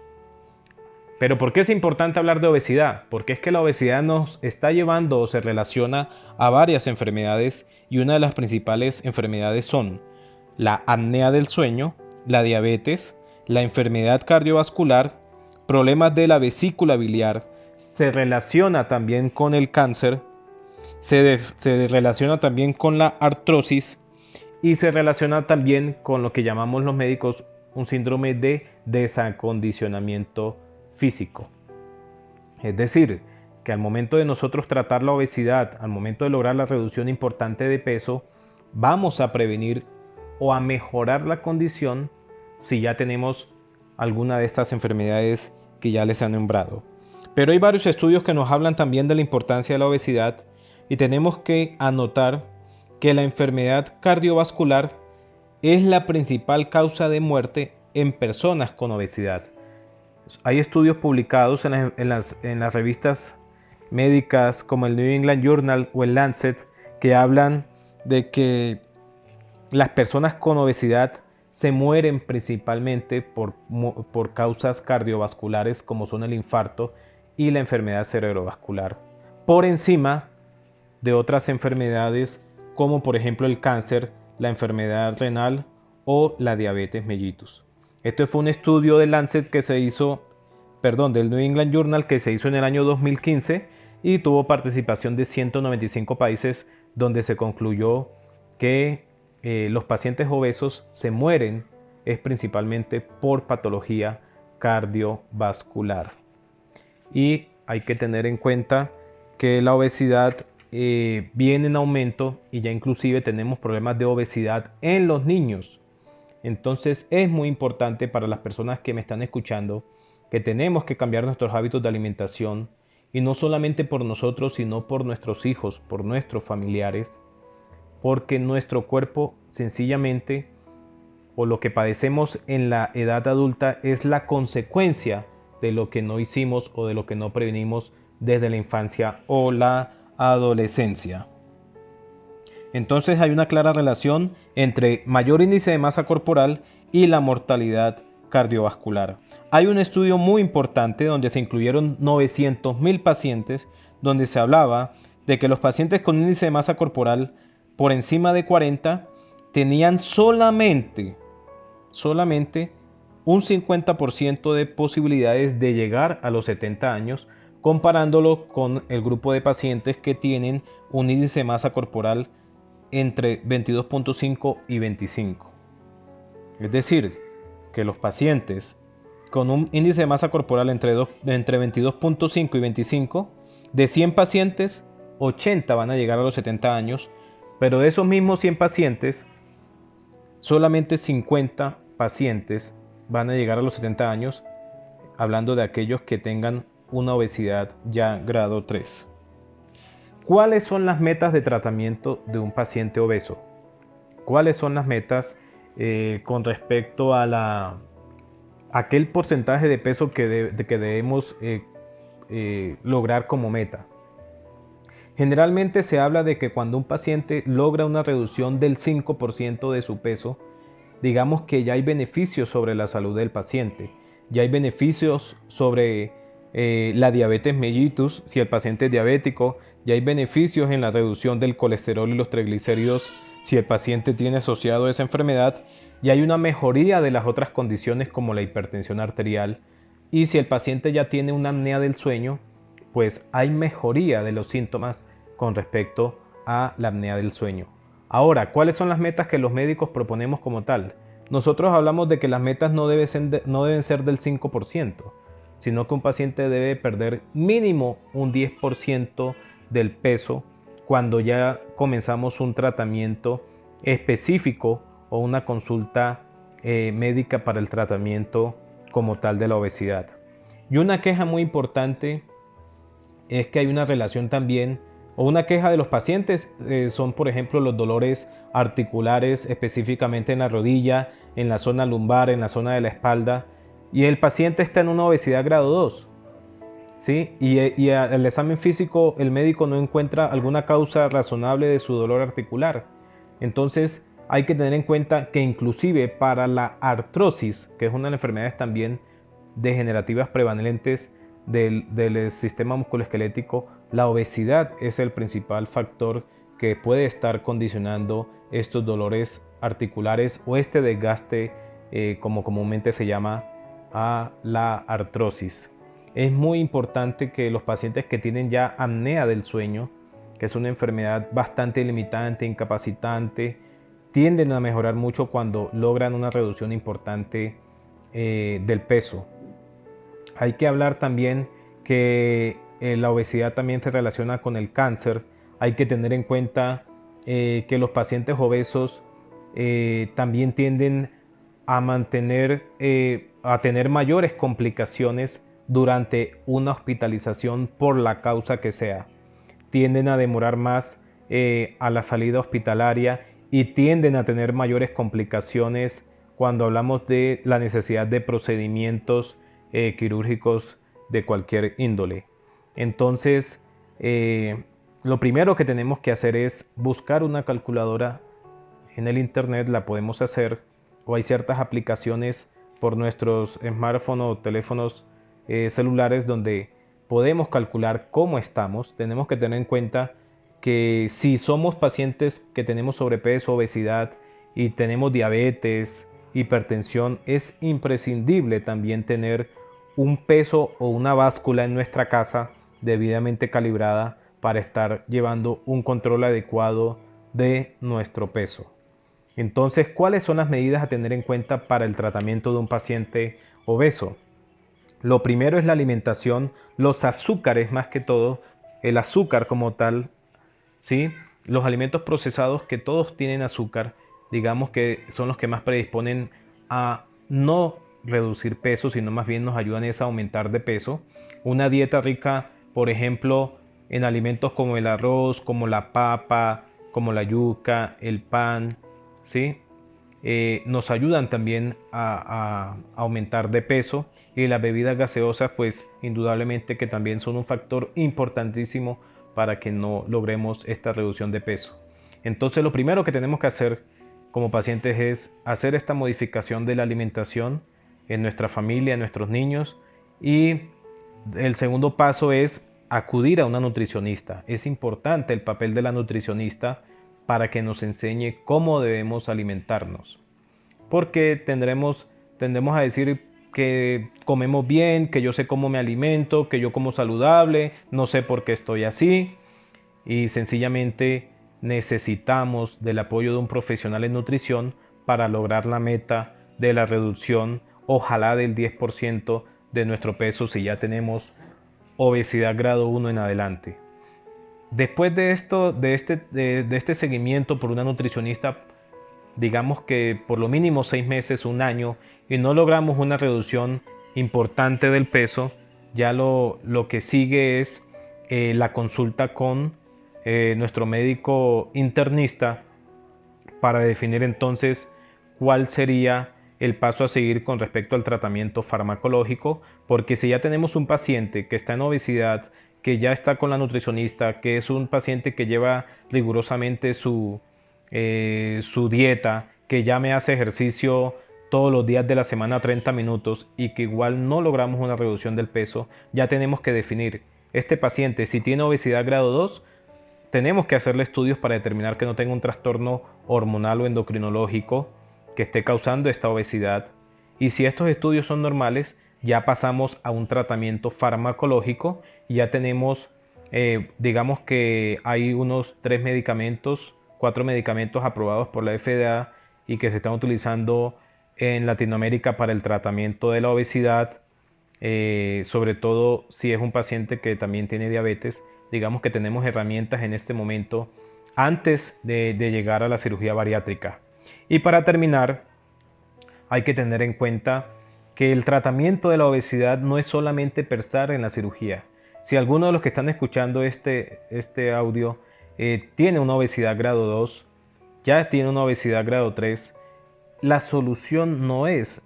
[SPEAKER 2] Pero ¿por qué es importante hablar de obesidad? Porque es que la obesidad nos está llevando o se relaciona a varias enfermedades, y una de las principales enfermedades son la apnea del sueño, la diabetes, la enfermedad cardiovascular, problemas de la vesícula biliar, se relaciona también con el cáncer, se relaciona también con la artrosis, y se relaciona también con lo que llamamos los médicos un síndrome de desacondicionamiento físico. Es decir, que al momento de nosotros tratar la obesidad, al momento de lograr la reducción importante de peso, vamos a prevenir o a mejorar la condición si ya tenemos alguna de estas enfermedades que ya les han nombrado. Pero hay varios estudios que nos hablan también de la importancia de la obesidad, y tenemos que anotar que la enfermedad cardiovascular es la principal causa de muerte en personas con obesidad. Hay estudios publicados en las revistas médicas como el New England Journal o el Lancet que hablan de que las personas con obesidad se mueren principalmente por causas cardiovasculares, como son el infarto y la enfermedad cerebrovascular, por encima de otras enfermedades como por ejemplo el cáncer, la enfermedad renal o la diabetes mellitus. Esto fue un estudio del Lancet del New England Journal, que se hizo en el año 2015 y tuvo participación de 195 países, donde se concluyó que los pacientes obesos se mueren principalmente por patología cardiovascular. Y hay que tener en cuenta que la obesidad viene en aumento, y ya inclusive tenemos problemas de obesidad en los niños. Entonces es muy importante para las personas que me están escuchando que tenemos que cambiar nuestros hábitos de alimentación, y no solamente por nosotros, sino por nuestros hijos, por nuestros familiares, porque nuestro cuerpo sencillamente, o lo que padecemos en la edad adulta, es la consecuencia de lo que no hicimos o de lo que no prevenimos desde la infancia o la adolescencia. Entonces hay una clara relación entre mayor índice de masa corporal y la mortalidad cardiovascular. Hay un estudio muy importante donde se incluyeron 900.000 pacientes, donde se hablaba de que los pacientes con índice de masa corporal por encima de 40 tenían solamente un 50% de posibilidades de llegar a los 70 años, comparándolo con el grupo de pacientes que tienen un índice de masa corporal entre 22.5 y 25. Es decir, que los pacientes con un índice de masa corporal entre 22.5 y 25, de 100 pacientes, 80 van a llegar a los 70 años, pero de esos mismos 100 pacientes, solamente 50 pacientes van a llegar a los 70 años, hablando de aquellos que tengan una obesidad ya grado 3. ¿Cuáles son las metas de tratamiento de un paciente obeso? ¿Cuáles son las metas con respecto a aquel porcentaje de peso que debemos lograr como meta? Generalmente se habla de que cuando un paciente logra una reducción del 5% de su peso, digamos que ya hay beneficios sobre la salud del paciente, ya hay beneficios sobre la diabetes mellitus, si el paciente es diabético, ya hay beneficios en la reducción del colesterol y los triglicéridos si el paciente tiene asociado esa enfermedad, y hay una mejoría de las otras condiciones como la hipertensión arterial, y si el paciente ya tiene una apnea del sueño, pues hay mejoría de los síntomas con respecto a la apnea del sueño. Ahora, ¿cuáles son las metas que los médicos proponemos como tal? Nosotros hablamos de que las metas no deben ser del 5%, sino que un paciente debe perder mínimo un 10% del peso cuando ya comenzamos un tratamiento específico o una consulta médica para el tratamiento como tal de la obesidad. Y una queja muy importante es que hay una relación también O una queja de los pacientes son, por ejemplo, los dolores articulares, específicamente en la rodilla, en la zona lumbar, en la zona de la espalda. Y el paciente está en una obesidad grado 2. ¿Sí? Y al examen físico el médico no encuentra alguna causa razonable de su dolor articular. Entonces hay que tener en cuenta que inclusive para la artrosis, que es una de las enfermedades también degenerativas prevalentes del sistema musculoesquelético, la obesidad es el principal factor que puede estar condicionando estos dolores articulares o este desgaste, como comúnmente se llama, a la artrosis. Es muy importante que los pacientes que tienen ya apnea del sueño, que es una enfermedad bastante limitante, incapacitante, tienden a mejorar mucho cuando logran una reducción importante del peso. Hay que hablar también que la obesidad también se relaciona con el cáncer. Hay que tener en cuenta que los pacientes obesos también tienden a tener mayores complicaciones durante una hospitalización por la causa que sea. Tienden a demorar más a la salida hospitalaria y tienden a tener mayores complicaciones cuando hablamos de la necesidad de procedimientos quirúrgicos de cualquier índole. Entonces, lo primero que tenemos que hacer es buscar una calculadora en el internet, la podemos hacer, o hay ciertas aplicaciones por nuestros smartphones o teléfonos celulares donde podemos calcular cómo estamos. Tenemos que tener en cuenta que si somos pacientes que tenemos sobrepeso, obesidad y tenemos diabetes, hipertensión, es imprescindible también tener un peso o una báscula en nuestra casa debidamente calibrada para estar llevando un control adecuado de nuestro peso. Entonces, ¿cuáles son las medidas a tener en cuenta para el tratamiento de un paciente obeso? Lo primero es la alimentación, los azúcares más que todo, el azúcar como tal, ¿sí? Los alimentos procesados que todos tienen azúcar, digamos que son los que más predisponen a no reducir peso, sino más bien nos ayudan a aumentar de peso. Una dieta rica, por ejemplo, en alimentos como el arroz, como la papa, como la yuca, el pan, ¿sí? Nos ayudan también a aumentar de peso, y las bebidas gaseosas pues indudablemente que también son un factor importantísimo para que no logremos esta reducción de peso. Entonces lo primero que tenemos que hacer como pacientes es hacer esta modificación de la alimentación en nuestra familia, en nuestros niños, y el segundo paso es acudir a una nutricionista. Es importante el papel de la nutricionista para que nos enseñe cómo debemos alimentarnos, porque tendemos a decir que comemos bien, que yo sé cómo me alimento, que yo como saludable, no sé por qué estoy así, y sencillamente necesitamos del apoyo de un profesional en nutrición para lograr la meta de la reducción, ojalá del 10% de nuestro peso si ya tenemos obesidad grado 1 en adelante. Después de esto, de este seguimiento por una nutricionista, digamos que por lo mínimo 6 meses, un año, y no logramos una reducción importante del peso, ya lo que sigue es la consulta con nuestro médico internista para definir entonces cuál sería el paso a seguir con respecto al tratamiento farmacológico, porque si ya tenemos un paciente que está en obesidad, que ya está con la nutricionista, que es un paciente que lleva rigurosamente su dieta, que ya me hace ejercicio todos los días de la semana 30 minutos y que igual no logramos una reducción del peso, ya tenemos que definir este paciente si tiene obesidad grado 2, tenemos que hacerle estudios para determinar que no tenga un trastorno hormonal o endocrinológico que esté causando esta obesidad, y si estos estudios son normales, ya pasamos a un tratamiento farmacológico y ya tenemos, digamos que hay unos 4 medicamentos aprobados por la FDA y que se están utilizando en Latinoamérica para el tratamiento de la obesidad, sobre todo si es un paciente que también tiene diabetes. Digamos que tenemos herramientas en este momento antes de llegar a la cirugía bariátrica. Y para terminar, hay que tener en cuenta que el tratamiento de la obesidad no es solamente pensar en la cirugía. Si alguno de los que están escuchando este audio tiene una obesidad grado 2, ya tiene una obesidad grado 3, la solución no es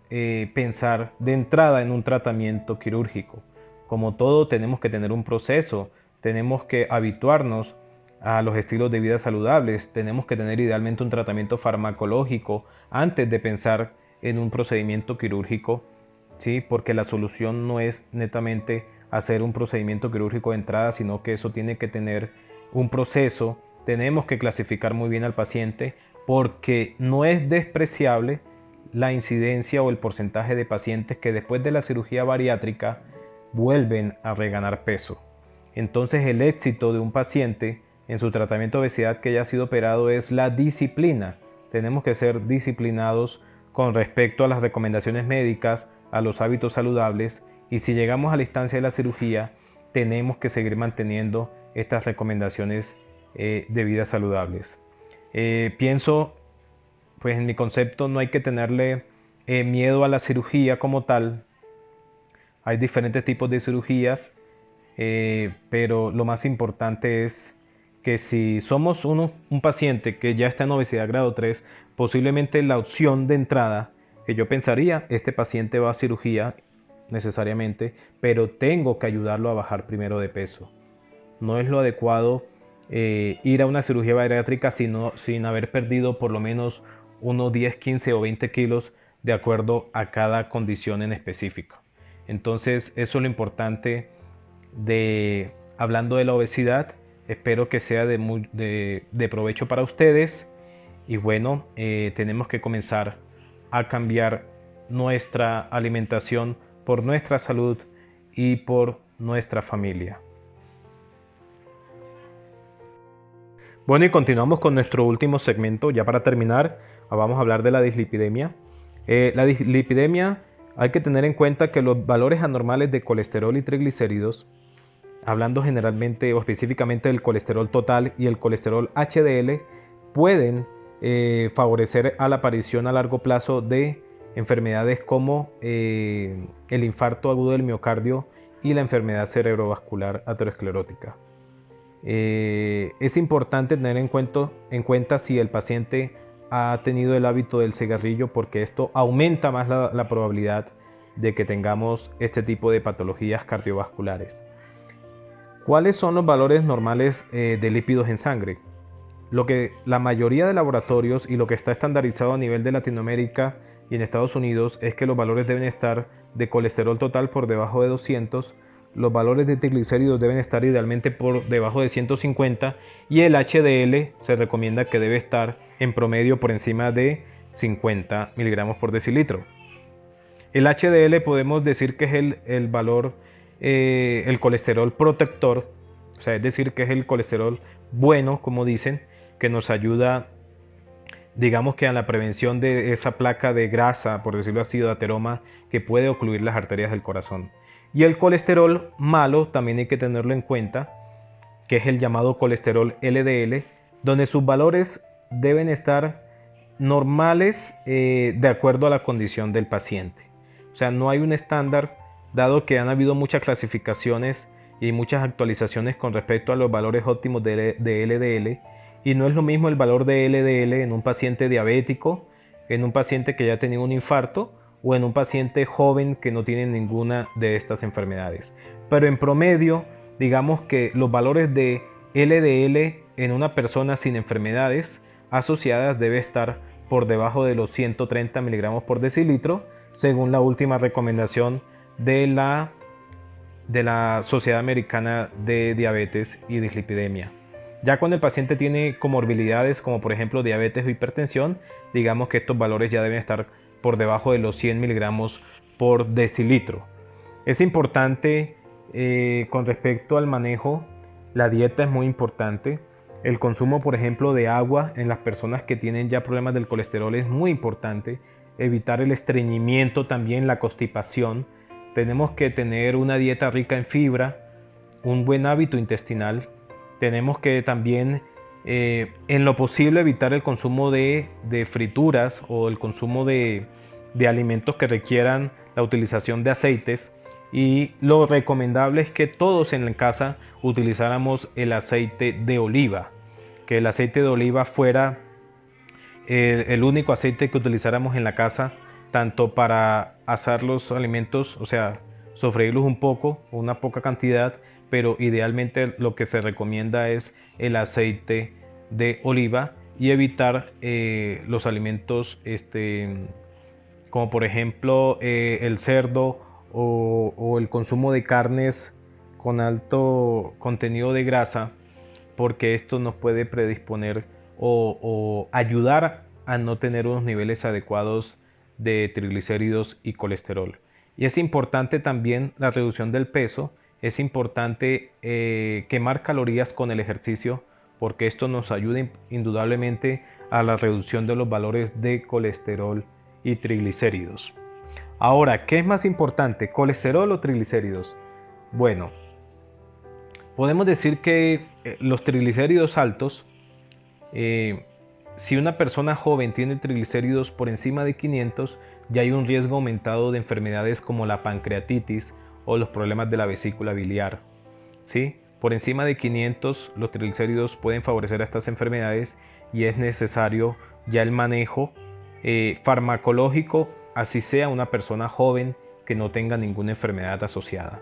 [SPEAKER 2] pensar de entrada en un tratamiento quirúrgico. Como todo, tenemos que tener un proceso, tenemos que habituarnos a los estilos de vida saludables, tenemos que tener idealmente un tratamiento farmacológico antes de pensar en un procedimiento quirúrgico, ¿sí? Porque la solución no es netamente hacer un procedimiento quirúrgico de entrada, sino que eso tiene que tener un proceso. Tenemos que clasificar muy bien al paciente, porque no es despreciable la incidencia o el porcentaje de pacientes que después de la cirugía bariátrica vuelven a reganar peso. Entonces el éxito de un paciente en su tratamiento de obesidad que haya sido operado es la disciplina. Tenemos que ser disciplinados con respecto a las recomendaciones médicas, a los hábitos saludables, y si llegamos a la instancia de la cirugía, tenemos que seguir manteniendo estas recomendaciones de vida saludables. Pienso, pues en mi concepto no hay que tenerle miedo a la cirugía como tal. Hay diferentes tipos de cirugías, pero lo más importante es que si somos un paciente que ya está en obesidad grado 3, posiblemente la opción de entrada que yo pensaría, este paciente va a cirugía necesariamente, pero tengo que ayudarlo a bajar primero de peso. No es lo adecuado ir a una cirugía bariátrica sin haber perdido por lo menos unos 10, 15 o 20 kilos de acuerdo a cada condición en específico. Entonces eso es lo importante hablando de la obesidad. Espero que sea de provecho para ustedes, y bueno, tenemos que comenzar a cambiar nuestra alimentación por nuestra salud y por nuestra familia. Bueno, y continuamos con nuestro último segmento. Ya para terminar, vamos a hablar de la dislipidemia. La dislipidemia, hay que tener en cuenta que los valores anormales de colesterol y triglicéridos, hablando generalmente o específicamente del colesterol total y el colesterol HDL, pueden favorecer a la aparición a largo plazo de enfermedades como el infarto agudo del miocardio y la enfermedad cerebrovascular aterosclerótica. Es importante tener en cuenta si el paciente ha tenido el hábito del cigarrillo, porque esto aumenta más la probabilidad de que tengamos este tipo de patologías cardiovasculares. ¿Cuáles son los valores normales de lípidos en sangre? Lo que la mayoría de laboratorios y lo que está estandarizado a nivel de Latinoamérica y en Estados Unidos es que los valores deben estar de colesterol total por debajo de 200, los valores de triglicéridos deben estar idealmente por debajo de 150, y el HDL se recomienda que debe estar en promedio por encima de 50 miligramos por decilitro. El HDL podemos decir que es el valor, el colesterol protector, o sea, es decir, que es el colesterol bueno, como dicen, que nos ayuda, digamos que a la prevención de esa placa de grasa, por decirlo así, o de ateroma, que puede ocluir las arterias del corazón. Y el colesterol malo también hay que tenerlo en cuenta, que es el llamado colesterol LDL, donde sus valores deben estar normales de acuerdo a la condición del paciente. O sea, no hay un estándar, dado que han habido muchas clasificaciones y muchas actualizaciones con respecto a los valores óptimos de LDL, y no es lo mismo el valor de LDL en un paciente diabético, en un paciente que ya ha tenido un infarto, o en un paciente joven que no tiene ninguna de estas enfermedades. Pero en promedio, digamos que los valores de LDL en una persona sin enfermedades asociadas debe estar por debajo de los 130 miligramos por decilitro, según la última recomendación de la Sociedad Americana de Diabetes y Dislipidemia. Ya cuando el paciente tiene comorbilidades como por ejemplo diabetes o hipertensión, digamos que estos valores ya deben estar por debajo de los 100 miligramos por decilitro. Es importante con respecto al manejo, la dieta es muy importante. El consumo, por ejemplo, de agua en las personas que tienen ya problemas del colesterol es muy importante. Evitar el estreñimiento también, la constipación. Tenemos que tener una dieta rica en fibra, un buen hábito intestinal. Tenemos que también, en lo posible, evitar el consumo de frituras o el consumo de alimentos que requieran la utilización de aceites. Y lo recomendable es que todos en la casa utilizáramos el aceite de oliva, que el aceite de oliva fuera el único aceite que utilizáramos en la casa, tanto para asar los alimentos, o sea, sofreírlos un poco, una poca cantidad, pero idealmente lo que se recomienda es el aceite de oliva y evitar los alimentos como por ejemplo el cerdo o el consumo de carnes con alto contenido de grasa, porque esto nos puede predisponer o ayudar a no tener unos niveles adecuados de triglicéridos y colesterol. Y es importante también la reducción del peso, es importante quemar calorías con el ejercicio, porque esto nos ayuda indudablemente a la reducción de los valores de colesterol y triglicéridos. Ahora, ¿qué es más importante, colesterol o triglicéridos? Bueno, podemos decir que los triglicéridos altos, si una persona joven tiene triglicéridos por encima de 500, ya hay un riesgo aumentado de enfermedades como la pancreatitis o los problemas de la vesícula biliar. ¿Sí? Por encima de 500, los triglicéridos pueden favorecer a estas enfermedades y es necesario ya el manejo farmacológico, así sea una persona joven que no tenga ninguna enfermedad asociada.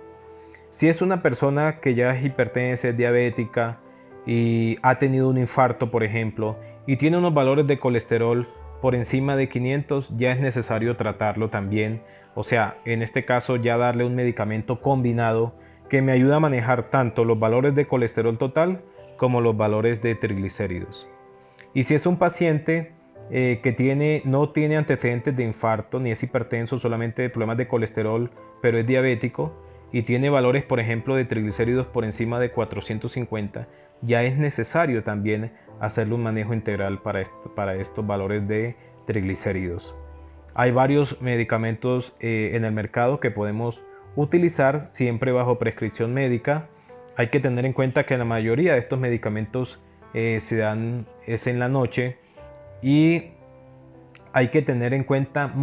[SPEAKER 2] Si es una persona que ya es hipertensa, es diabética y ha tenido un infarto, por ejemplo, y tiene unos valores de colesterol por encima de 500, ya es necesario tratarlo también. O sea, en este caso ya darle un medicamento combinado que me ayuda a manejar tanto los valores de colesterol total como los valores de triglicéridos. Y si es un paciente que no tiene antecedentes de infarto ni es hipertenso, solamente de problemas de colesterol, pero es diabético y tiene valores, por ejemplo, de triglicéridos por encima de 450, ya es necesario también hacerle un manejo integral para estos valores de triglicéridos. Hay varios medicamentos en el mercado que podemos utilizar siempre bajo prescripción médica. Hay que tener en cuenta que la mayoría de estos medicamentos se dan en la noche y hay que tener en cuenta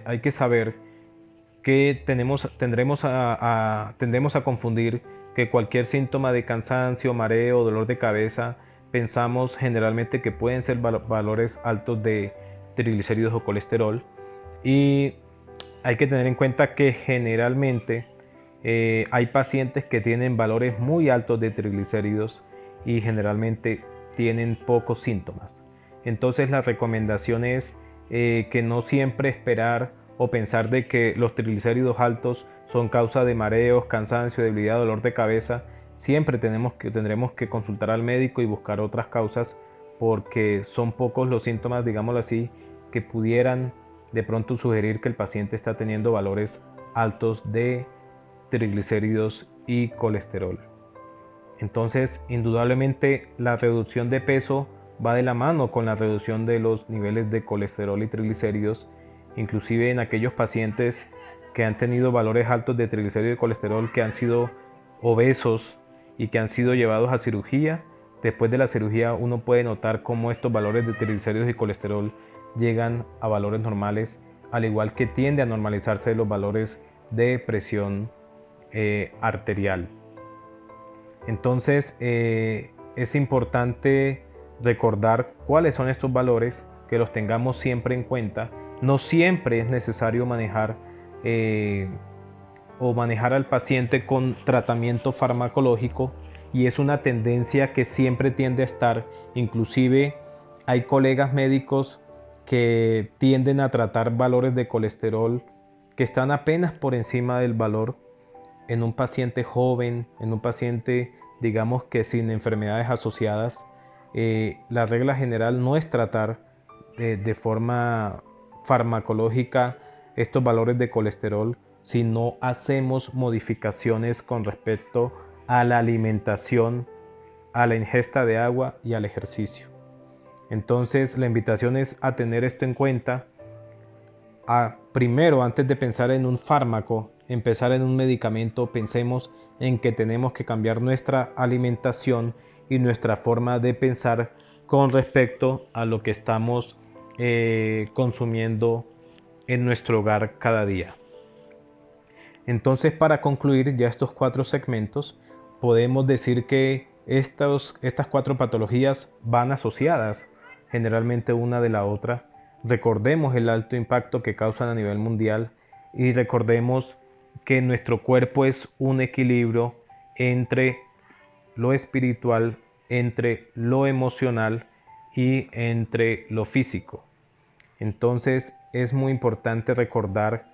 [SPEAKER 2] hay que saber que tendemos a confundir que cualquier síntoma de cansancio, mareo, dolor de cabeza, pensamos generalmente que pueden ser valores altos de triglicéridos o colesterol, y hay que tener en cuenta que generalmente hay pacientes que tienen valores muy altos de triglicéridos y generalmente tienen pocos síntomas. Entonces la recomendación es que no siempre esperar o pensar de que los triglicéridos altos son causa de mareos, cansancio, debilidad, dolor de cabeza. Siempre tendremos que consultar al médico y buscar otras causas, porque son pocos los síntomas, digámoslo así, que pudieran de pronto sugerir que el paciente está teniendo valores altos de triglicéridos y colesterol. Entonces, indudablemente la reducción de peso va de la mano con la reducción de los niveles de colesterol y triglicéridos, inclusive en aquellos pacientes que han tenido valores altos de triglicéridos y colesterol, que han sido obesos y que han sido llevados a cirugía. Después de la cirugía uno puede notar cómo estos valores de triglicéridos y colesterol llegan a valores normales, al igual que tiende a normalizarse los valores de presión arterial. Entonces es importante recordar cuáles son estos valores, que los tengamos siempre en cuenta. No siempre es necesario manejar al paciente con tratamiento farmacológico, y es una tendencia que siempre tiende a estar. Inclusive hay colegas médicos que tienden a tratar valores de colesterol que están apenas por encima del valor en un paciente joven, en un paciente, digamos que sin enfermedades asociadas. La regla general no es tratar de forma farmacológica estos valores de colesterol si no hacemos modificaciones con respecto a la alimentación, a la ingesta de agua y al ejercicio. Entonces la invitación es a tener esto en cuenta. Primero, antes de pensar en un fármaco, empezar en un medicamento, pensemos en que tenemos que cambiar nuestra alimentación y nuestra forma de pensar con respecto a lo que estamos consumiendo en nuestro hogar cada día. Entonces, para concluir ya estos 4 segmentos, podemos decir que estas 4 patologías van asociadas generalmente una de la otra. Recordemos el alto impacto que causan a nivel mundial y recordemos que nuestro cuerpo es un equilibrio entre lo espiritual, entre lo emocional y entre lo físico. Entonces es muy importante recordar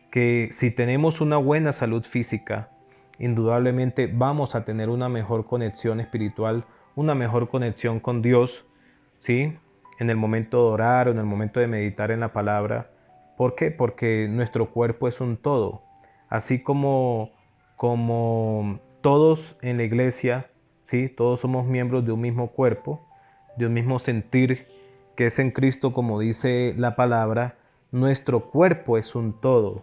[SPEAKER 2] que si tenemos una buena salud física, indudablemente vamos a tener una mejor conexión espiritual, una mejor conexión con Dios, ¿sí? En el momento de orar o en el momento de meditar en la palabra. ¿Por qué? Porque nuestro cuerpo es un todo. Así como todos en la iglesia, ¿sí? Todos somos miembros de un mismo cuerpo, de un mismo sentir que es en Cristo, como dice la palabra, nuestro cuerpo es un todo.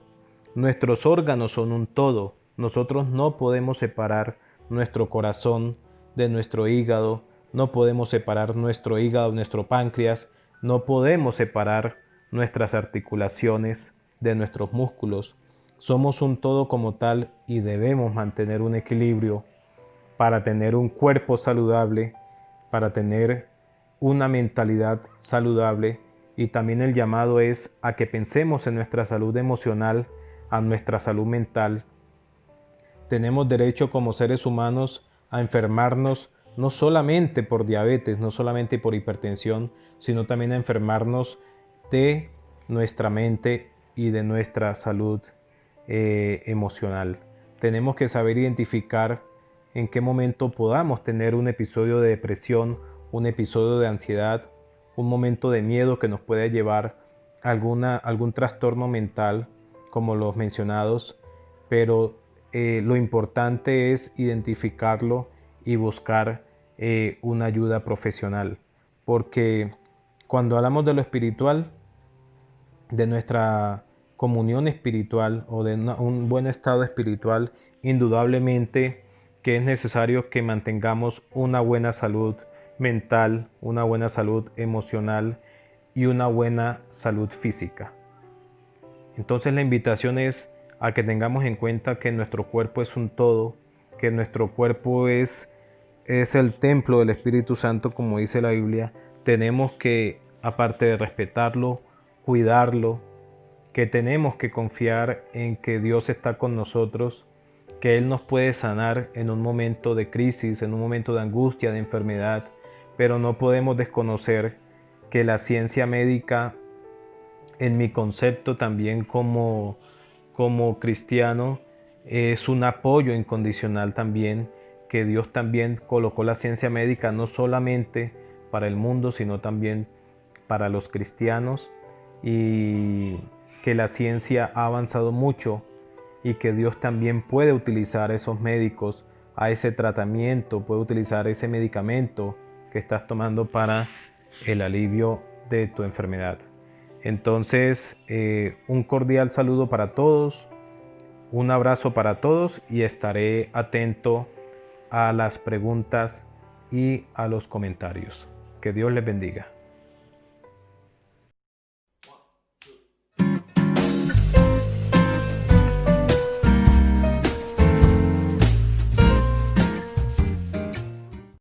[SPEAKER 2] Nuestros órganos son un todo. Nosotros no podemos separar nuestro corazón de nuestro hígado, no podemos separar nuestro hígado de nuestro páncreas, no podemos separar nuestras articulaciones de nuestros músculos. Somos un todo como tal y debemos mantener un equilibrio para tener un cuerpo saludable, para tener una mentalidad saludable, y también el llamado es a que pensemos en nuestra salud emocional, a nuestra salud mental. Tenemos derecho como seres humanos a enfermarnos no solamente por diabetes, no solamente por hipertensión, sino también a enfermarnos de nuestra mente y de nuestra salud emocional. Tenemos que saber identificar en qué momento podamos tener un episodio de depresión, un episodio de ansiedad, un momento de miedo que nos puede llevar a algún trastorno mental, como los mencionados, pero lo importante es identificarlo y buscar una ayuda profesional, porque cuando hablamos de lo espiritual, de nuestra comunión espiritual o de un buen estado espiritual, indudablemente que es necesario que mantengamos una buena salud mental, una buena salud emocional y una buena salud física. Entonces la invitación es a que tengamos en cuenta que nuestro cuerpo es un todo, que nuestro cuerpo es el templo del Espíritu Santo, como dice la Biblia. Tenemos que, aparte de respetarlo, cuidarlo, que tenemos que confiar en que Dios está con nosotros, que Él nos puede sanar en un momento de crisis, en un momento de angustia, de enfermedad, pero no podemos desconocer que la ciencia médica, en mi concepto también como cristiano, es un apoyo incondicional también, que Dios también colocó la ciencia médica no solamente para el mundo, sino también para los cristianos, y que la ciencia ha avanzado mucho y que Dios también puede utilizar a esos médicos, a ese tratamiento, puede utilizar ese medicamento que estás tomando para el alivio de tu enfermedad. Entonces, un cordial saludo para todos, un abrazo para todos y estaré atento a las preguntas y a los comentarios. Que Dios les bendiga.